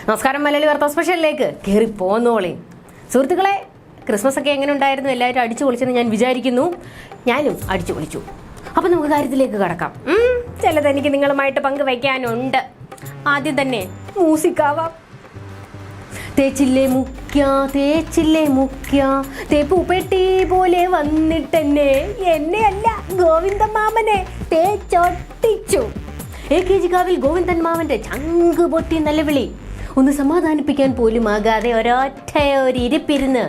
നമസ്കാരം. മലയാളി വാർത്താ സ്പെഷ്യലിലേക്ക് കയറി പോന്നോളി. സുഹൃത്തുക്കളെ, ക്രിസ്മസ് ഒക്കെ എങ്ങനെ ഉണ്ടായിരുന്നു? എല്ലാവരും അടിച്ചു പൊളിച്ചെന്ന് ഞാൻ വിചാരിക്കുന്നു. ഞാനും അടിച്ചു പൊളിച്ചു. അപ്പം നമുക്ക് കാര്യത്തിലേക്ക് കടക്കാം. ചിലത് എനിക്ക് നിങ്ങളുമായിട്ട് പങ്കുവയ്ക്കാനുണ്ട്. ആദ്യം തന്നെ മ്യൂസിക്കാവാം. തേച്ചില്ലേ മുഖ്യ തേപ്പുപെട്ടി പോലെ വന്നിട്ടെന്നെ എന്നെയല്ല ഗോവിന്ദൻ മാമനെ തേച്ചൊട്ടിച്ചു. AKG കാവിൽ ഗോവിന്ദൻ മാമന്റെ ചങ്ക് പൊട്ടി നിലവിളി. ഒന്ന് സമാധാനിപ്പിക്കാൻ പോലും ആകാതെ ഒരിരിപ്പിരുന്ന്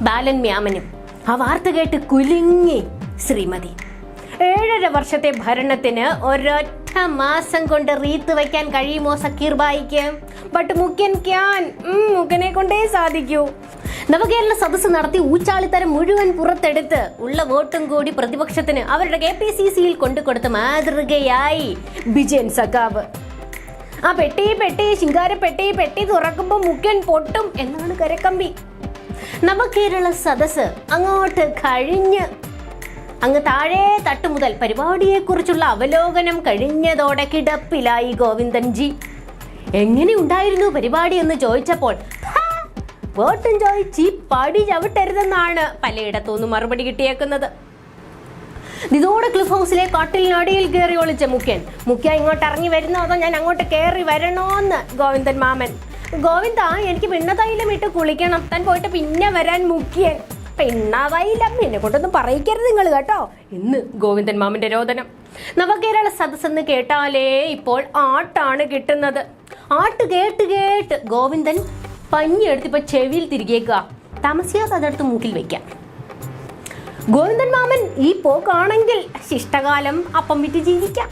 ബാലൻ മ്യാമനും. ആ വാർത്ത കേട്ട് കുലുങ്ങി ശ്രീമതി. 7.5 വർഷത്തെ ഭരണത്തിന് ഒരൊറ്റ മാസം കൊണ്ട് റീത്ത് വയ്ക്കാൻ കഴിയുമോ സക്കീർ ബായിക്ക്? ബട്ട് മുഖ്യനെ കൊണ്ടേ സാധിക്കൂ. നവകേരള സദസ്സ് നടത്തി ഊച്ചാളിത്തരം മുഴുവൻ പുറത്തെടുത്ത് ഉള്ള വോട്ടും കൂടി പ്രതിപക്ഷത്തിന് അവരുടെ KPCCയിൽ കൊണ്ടുകൊടുത്ത മാതൃകയായി വിജയൻ സഖാവ്. ആ പെട്ടി ശിങ്കാര പെട്ടി തുറക്കുമ്പോൾ മുഖ്യൻ പൊട്ടും എന്നാണ് കരക്കമ്പി. നവകേരള സദസ്സ് അങ്ങോട്ട് കഴിഞ്ഞ് അങ്ങ് താഴെ തട്ടു മുതൽ പരിപാടിയെക്കുറിച്ചുള്ള അവലോകനം കഴിഞ്ഞതോടെ കിടപ്പിലായി ഗോവിന്ദൻജി. എങ്ങനെ ഉണ്ടായിരുന്നു പരിപാടി എന്ന് ചോദിച്ചപ്പോൾ വോട്ടും ചോദിച്ച് പടി ചവിട്ടരുതെന്നാണ് പലയിടത്തുനിന്നും മറുപടി കിട്ടിയേക്കുന്നത്. ഇതോടെ ക്ലിഫ് ഹൗസിലെ കാട്ടിലിനടിയിൽ കയറി ഒളിച്ച മുഖ്യൻ ഇങ്ങോട്ട് ഇറങ്ങി വരുന്നോ അതോ ഞാൻ അങ്ങോട്ട് കയറി വരണോന്ന് ഗോവിന്ദൻ മാമൻ. ഗോവിന്ദ, എനിക്ക് പിണ്ണതൈലം ഇട്ട് കുളിക്കണം, താൻ പോയിട്ട് പിന്നെ വരാൻ മുഖ്യൻ. പിണ്ണതൈലം എന്നെ കൊണ്ടൊന്നും പറയിക്കരുത് നിങ്ങൾ കേട്ടോ എന്ന് ഗോവിന്ദൻ മാമന്റെ രോദനം. നവകേരള സദസ്സെന്ന് കേട്ടാലേ ഇപ്പോൾ ആട്ടാണ് കിട്ടുന്നത്. ആട്ട് കേട്ട് ഗോവിന്ദൻ പഞ്ഞെടുത്തിപ്പോ ചെവിയിൽ തിരികേക്കുക. താമസിയാതെ അതെടുത്ത് മൂക്കിൽ വെക്കാം. ഗോവിന്ദൻ മാമൻ ഈ പോക്കാണെങ്കിൽ ശിഷ്ടകാലം അപ്പം വിറ്റ് ജീവിക്കാം.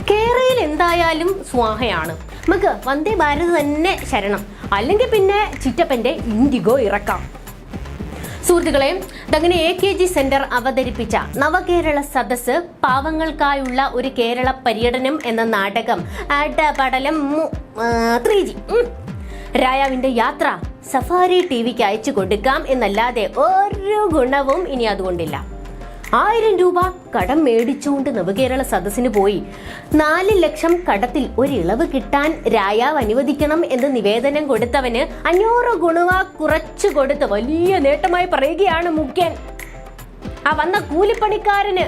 കേരളയിൽ എന്തായാലും സ്വാഹയാണ്. നമുക്ക് വന്ദേ ഭാരത് തന്നെ ശരണം, അല്ലെങ്കിൽ പിന്നെ ചിറ്റപ്പന്റെ ഇൻഡിഗോ ഇറക്കാം. സുഹൃത്തുക്കളെ, അങ്ങനെ AKG സെന്റർ അവതരിപ്പിച്ച നവകേരള സദസ്സ് പാവങ്ങൾക്കായുള്ള ഒരു കേരള പര്യടനം എന്ന നാടകം അടപടലം 3G. രായാവിന്റെ യാത്ര സഫാരി TVക്ക് അയച്ചു കൊടുക്കാം എന്നല്ലാതെ ഒരു ഗുണവും ഇനി അതുകൊണ്ടില്ല. 1000 രൂപ കടം മേടിച്ചുകൊണ്ട് നവകേരള സദസ്സിന് പോയി 4 ലക്ഷം കടത്തിൽ ഒരു ഇളവ് കിട്ടാൻ രായാവ് അനുവദിക്കണം എന്ന് നിവേദനം കൊടുത്തവന് 500 ഗുണവ കുറച്ചു കൊടുത്ത് വലിയ നേട്ടമായി പറയുകയാണ് മുഖ്യൻ. ആ വന്ന കൂലിപ്പണിക്കാരന്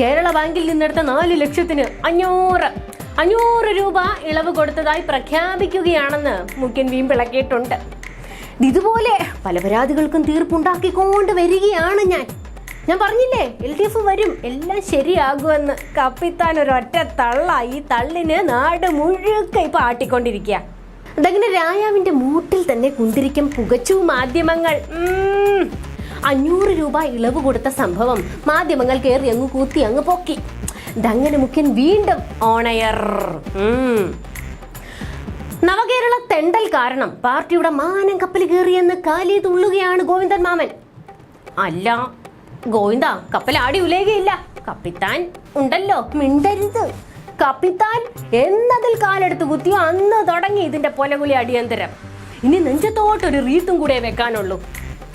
കേരള ബാങ്കിൽ നിന്നെടുത്ത 4 ലക്ഷത്തിന് 500 രൂപ ഇളവ് കൊടുത്തതായി പ്രഖ്യാപിക്കുകയാണെന്ന് മുഖ്യൻ വീമ്പിളക്കിയിട്ടുണ്ട്. ഇതുപോലെ പല പരാതികൾക്കും തീർപ്പുണ്ടാക്കിക്കൊണ്ട് വരികയാണ് ഞാൻ പറഞ്ഞില്ലേ, LDF വരും, എല്ലാം ശരിയാകുമെന്ന്. കപ്പിത്താൻ ഒരൊറ്റ തള്ള. ഈ തള്ളിന് നാട് മുഴുക്ക ഇപ്പൊ ആട്ടിക്കൊണ്ടിരിക്കുക. അതങ്ങനെ രായാവിന്റെ മൂട്ടിൽ തന്നെ കുന്തിരിക്കും പുകച്ചു മാധ്യമങ്ങൾ. 500 രൂപ ഇളവ് കൊടുത്ത സംഭവം മാധ്യമങ്ങൾ കയറി അങ്ങ് കൂത്തി അങ്ങ് പൊക്കി. ഇതങ്ങനെ മുഖ്യൻ വീണ്ടും ഓണയർ. നവകേരള തെണ്ടൽ കാരണം പാർട്ടിയുടെ മാനം കപ്പൽ കയറിയെന്ന് കാലി തുള്ളുകയാണ് ഗോവിന്ദൻ മാമൻ. അല്ല ഗോവിന്ദ, കപ്പൽ ആടി ഉലയുകയില്ല. കപ്പിത്താൻ ഉണ്ടല്ലോ, മിണ്ടരുത്. കപ്പിത്താൻ എന്നതിൽ കാലെടുത്ത് കുത്തിയോ അന്ന് തുടങ്ങി ഇതിന്റെ പൊലകുലി അടിയന്തരം. ഇനി നെഞ്ചത്തോട്ടൊരു റീത്തും കൂടെ വെക്കാനുള്ളൂ.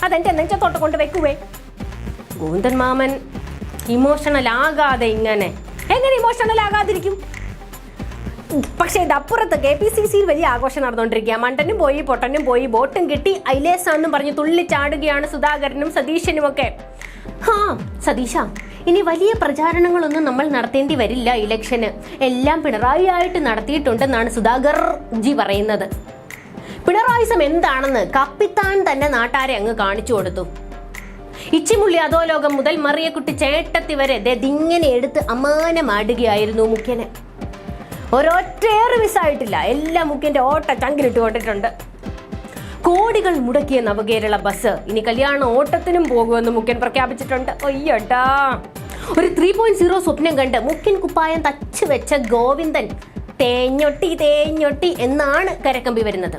അതെന്റെ നെഞ്ചത്തോട്ട് കൊണ്ട് വെക്കുവേ. ഗോവിന്ദൻ മാമൻ ഇമോഷണൽ ആകാതെ എങ്ങനെ ഇമോഷണൽ ആകാതിരിക്കും? പക്ഷേ ഇതപ്പുറത്ത് KPCCയിൽ വലിയ ആഘോഷം നടന്നുകൊണ്ടിരിക്കുക. മണ്ടനും പോയി പൊട്ടനും പോയി ബോട്ടും കിട്ടി ഐലേസാന്നും പറഞ്ഞ് തുള്ളിച്ചാടുകയാണ് സുധാകരനും സതീശനും ഒക്കെ. സതീശ, ഇനി വലിയ പ്രചാരണങ്ങളൊന്നും നമ്മൾ നടത്തേണ്ടി വരില്ല. ഇലക്ഷന് എല്ലാം പിണറായി ആയിട്ട് നടത്തിയിട്ടുണ്ടെന്നാണ് സുധാകർ ജി പറയുന്നത്. പിണറായിസം എന്താണെന്ന് കപ്പിത്താൻ തന്നെ നാട്ടാരെ അങ്ങ് കാണിച്ചു കൊടുത്തു. ഇച്ചിമുള്ളി അധോലോകം മുതൽ മറിയക്കുട്ടി ചേട്ടത്തി വരെ ദിങ്ങനെ എടുത്ത് അമാനമാടുകയായിരുന്നു മുഖ്യനെ. ഒരൊറ്റയേറ് മിസ്സായിട്ടില്ല. എല്ലാം മുഖ്യന്റെ ഓട്ട ചങ്കിലിട്ട് കൊണ്ടിട്ടുണ്ട്. കോടികൾ മുടക്കിയ നവകേരള ബസ് ഇനി കല്യാണ ഓട്ടത്തിനും പോകുമെന്ന് മുഖ്യൻ പ്രഖ്യാപിച്ചിട്ടുണ്ട്. ഒയ്യോട്ടാ, ഒരു 3.0 സ്വപ്നം കണ്ട് മുഖ്യൻ കുപ്പായം തച്ചു വെച്ച ഗോവിന്ദൻ തേഞ്ഞൊട്ടി എന്നാണ് കരക്കമ്പി വരുന്നത്.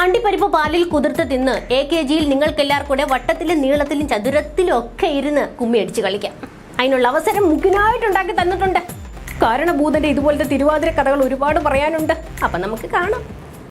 അണ്ടിപ്പരിപ്പ് പാലിൽ കുതിർത്ത് തിന്ന് AKGയിൽ നിങ്ങൾക്കെല്ലാവർക്കും കൂടെ വട്ടത്തിലും നീളത്തിലും ചതുരത്തിലും ഒക്കെ ഇരുന്ന് കുമ്മി അടിച്ച് കളിക്കാം. അതിനുള്ള അവസരം മുഖ്യനായിട്ടുണ്ടാക്കി തന്നിട്ടുണ്ട്. കാരണഭൂതന്റെ ഇതുപോലത്തെ തിരുവാതിര കഥകൾ ഒരുപാട് പറയാനുണ്ട്. അപ്പൊ നമുക്ക് കാണാം.